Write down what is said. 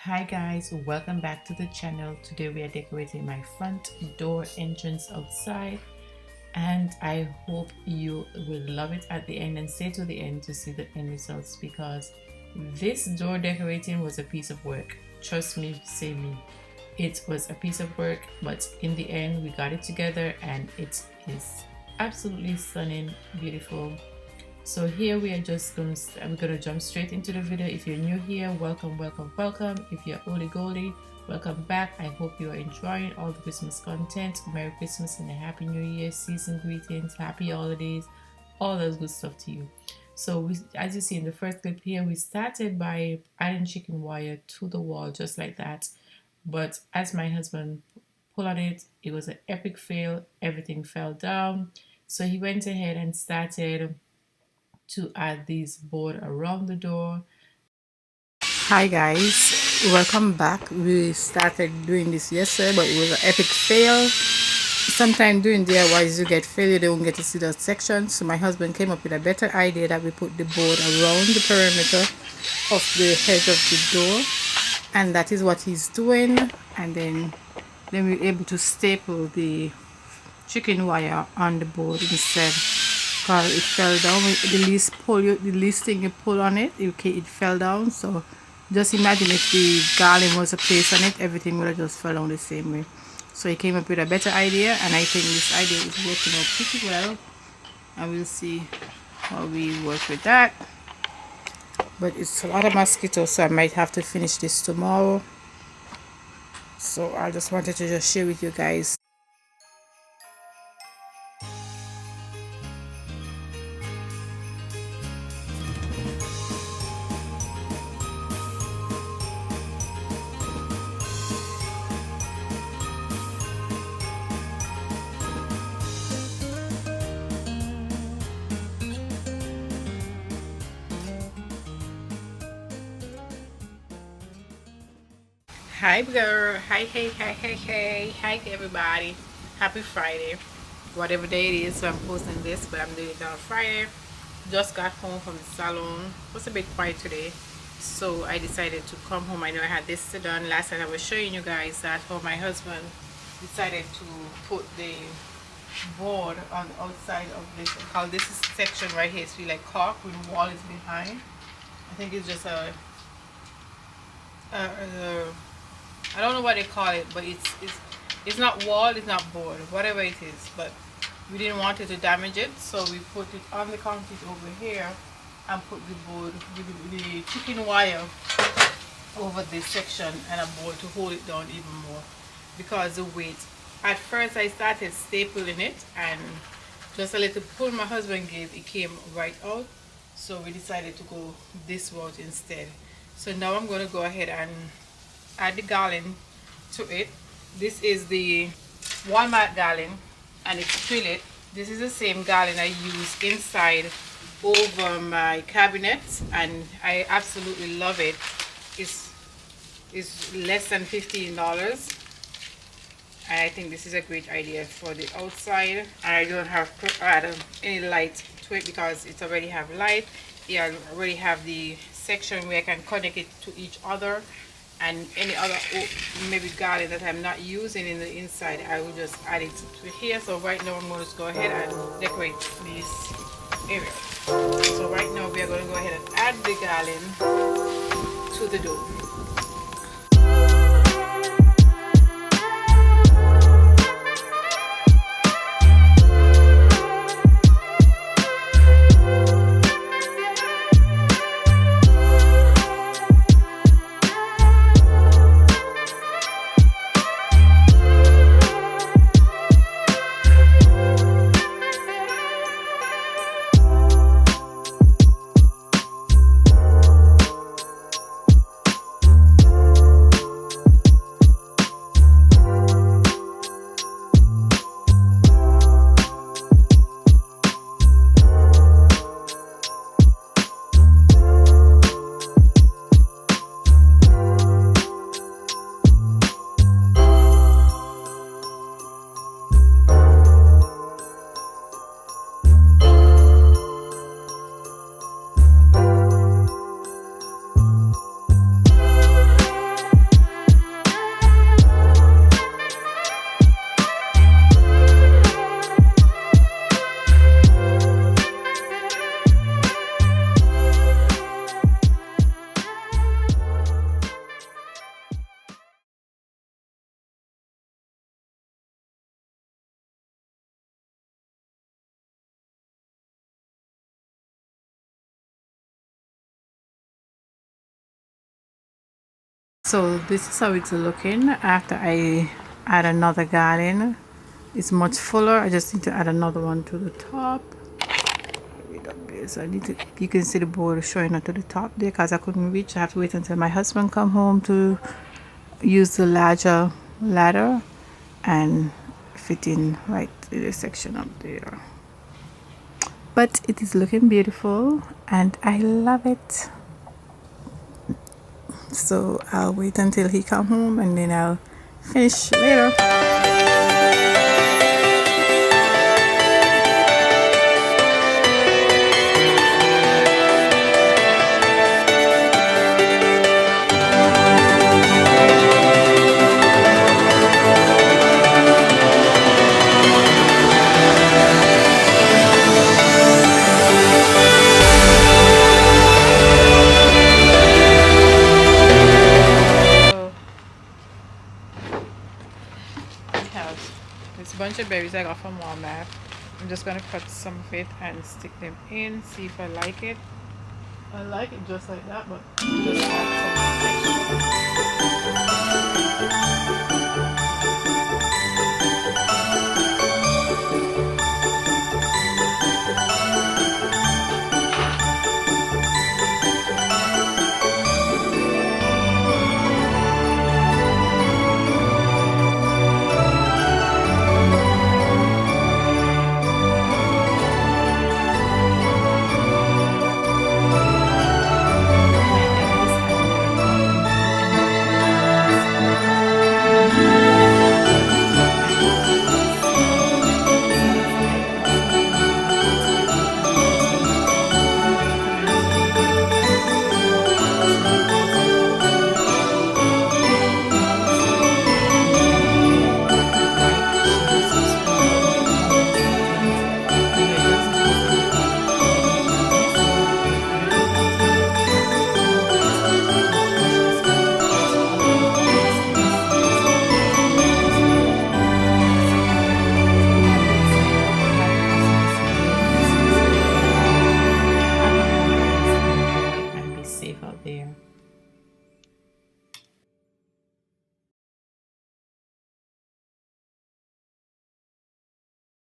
Hi guys, welcome back to the channel. Today we are decorating my front door entrance outside, and I hope you will love it at the end and stay to the end to see the end results, because this door decorating was a piece of work. Trust me, say me. It was a piece of work, but in the end we got it together and it is absolutely stunning, beautiful. So here we are I'm gonna jump straight into the video. If you're new here, welcome. If you're oldie goldie, welcome back. I hope you are enjoying all the Christmas content. Merry Christmas and a Happy New Year, season greetings, happy holidays, all those good stuff to you. So as you see in the first clip here, we started by adding chicken wire to the wall just like that. But as my husband pulled on it, it was an epic fail. Everything fell down. So he went ahead and started to add this board around the door. Hi guys, welcome back. We started doing this yesterday, but it was an epic fail. Sometimes doing DIYs you get failure, they won't get to see that section. So my husband came up with a better idea that we put the board around the perimeter of the edge of the door, and that is what he's doing. And then we're able to staple the chicken wire on the board instead. Because it fell down. The least thing you pull on it, it fell down. So just imagine if the garland was placed on it, everything would have just fell down the same way. So he came up with a better idea, and I think this idea is working out pretty well, and we'll see how we work with that. But it's a lot of mosquitoes, so I might have to finish this tomorrow. So I just wanted to just share with you guys. Hi girl, hi everybody. Happy Friday, whatever day it is. So I'm posting this, but I'm doing it on Friday. Just got home from the salon. It was a bit quiet today, so I decided to come home. I know I had this to done last time. I was showing you guys that how my husband decided to put the board on the outside of this. How this is section right here, it's really like caulk with the wall is behind. I think it's just I don't know what they call it, but it's not wall, it's not board, whatever it is. But we didn't want it to damage it, so we put it on the concrete over here and put the board with the chicken wire over this section and a board to hold it down even more because the weight. At first I started stapling it, and just a little pull my husband gave, it came right out. So we decided to go this route instead. So now I'm going to go ahead and add the garland to it. This is the Walmart garland, and it's fillet. This is the same garland I use inside over my cabinet, and I absolutely love it. It's less than $15, and I think this is a great idea for the outside. And I don't have to add any light to it because it already have light. Yeah, I already have the section where I can connect it to each other, and any other maybe garland that I'm not using in the inside, I will just add it to here. So right now I'm going to go ahead and decorate this area. So right now we are going to go ahead and add the garland to the door. So this is how it's looking after I add another garland. It's much fuller. I just need to add another one to the top. So I need to, you can see the board showing up to the top there because I couldn't reach. I have to wait until my husband come home to use the larger ladder and fit in right to the section up there. But it is looking beautiful and I love it. So I'll wait until he come home and then I'll finish later. It's a bunch of berries I got from Walmart. I'm just gonna cut some of it and stick them in, see if I like it. I like it just like that, but just safe out there.